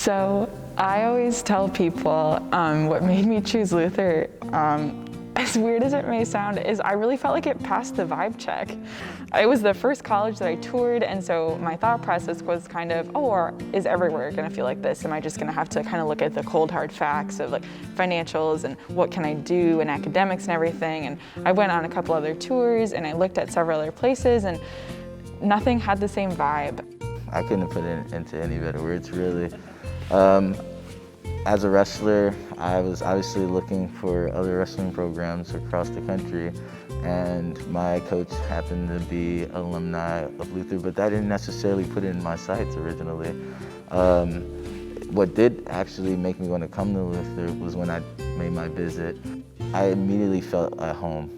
So I always tell people what made me choose Luther, as weird as it may sound, is I really felt like it passed the vibe check. It was the first college that I toured, and so my thought process was kind of, oh, or is everywhere gonna feel like this? Am I just gonna have to kind of look at the cold hard facts of like financials and what can I do and academics and everything? And I went on a couple other tours and I looked at several other places and nothing had the same vibe. I couldn't put it into any better words, really. As a wrestler, I was obviously looking for other wrestling programs across the country, and my coach happened to be an alumni of Luther, but that didn't necessarily put it in my sights originally. What did actually make me want to come to Luther was when I made my visit. I immediately felt at home,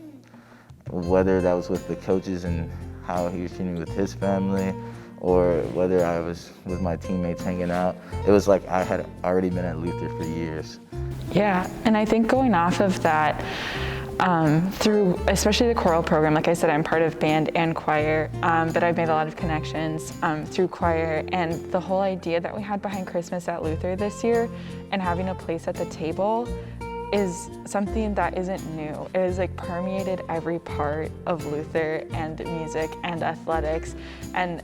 whether that was with the coaches and how he was treating me with his family, or whether I was with my teammates hanging out. It was like I had already been at Luther for years. Yeah, and I think going off of that, through especially the choral program, like I said, I'm part of band and choir, but I've made a lot of connections through choir, and the whole idea that we had behind Christmas at Luther this year and having a place at the table is something that isn't new. It has like permeated every part of Luther and music and athletics. And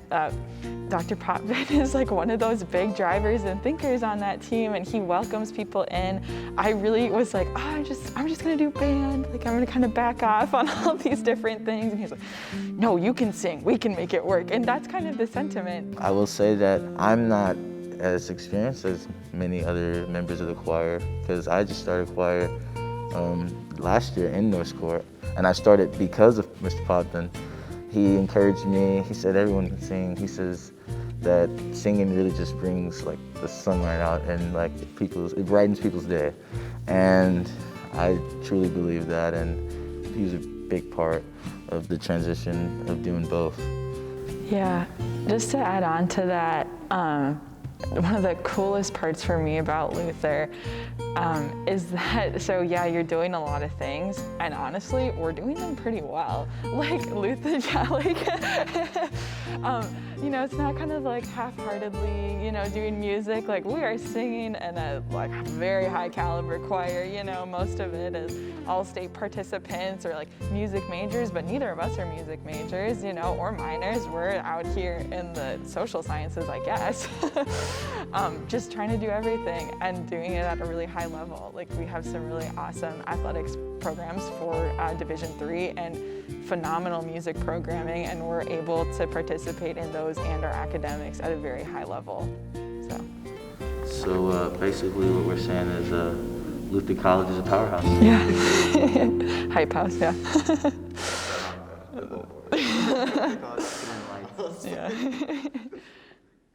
Dr. Potvin is like one of those big drivers and thinkers on that team, and he welcomes people in. I really was like, oh, I'm just gonna do band. Like I'm gonna kind of back off on all these different things. And he's like, no, you can sing, we can make it work. And that's kind of the sentiment. I will say that I'm not as experienced as many other members of the choir, because I just started choir last year in North Court, and I started because of Mr. Potvin. He encouraged me. He said everyone can sing. He says that singing really just brings like the sunlight out and like it brightens people's day, and I truly believe that, and he was a big part of the transition of doing both. Yeah, just to add on to that, one of the coolest parts for me about Luther is that, so yeah, you're doing a lot of things, and honestly, we're doing them pretty well. Like Luther, yeah, like, you know, it's not kind of like half-heartedly, you know, doing music. Like we are singing in a like very high caliber choir, you know, most of it is all state participants or like music majors, but neither of us are music majors, you know, or minors. We're out here in the social sciences, I guess. Just trying to do everything and doing it at a really high level. Like we have some really awesome athletics programs for Division III and phenomenal music programming, and we're able to participate in those and our academics at a very high level. So basically what we're saying is Luther College is a powerhouse. Yeah. Hype house, yeah. Yeah.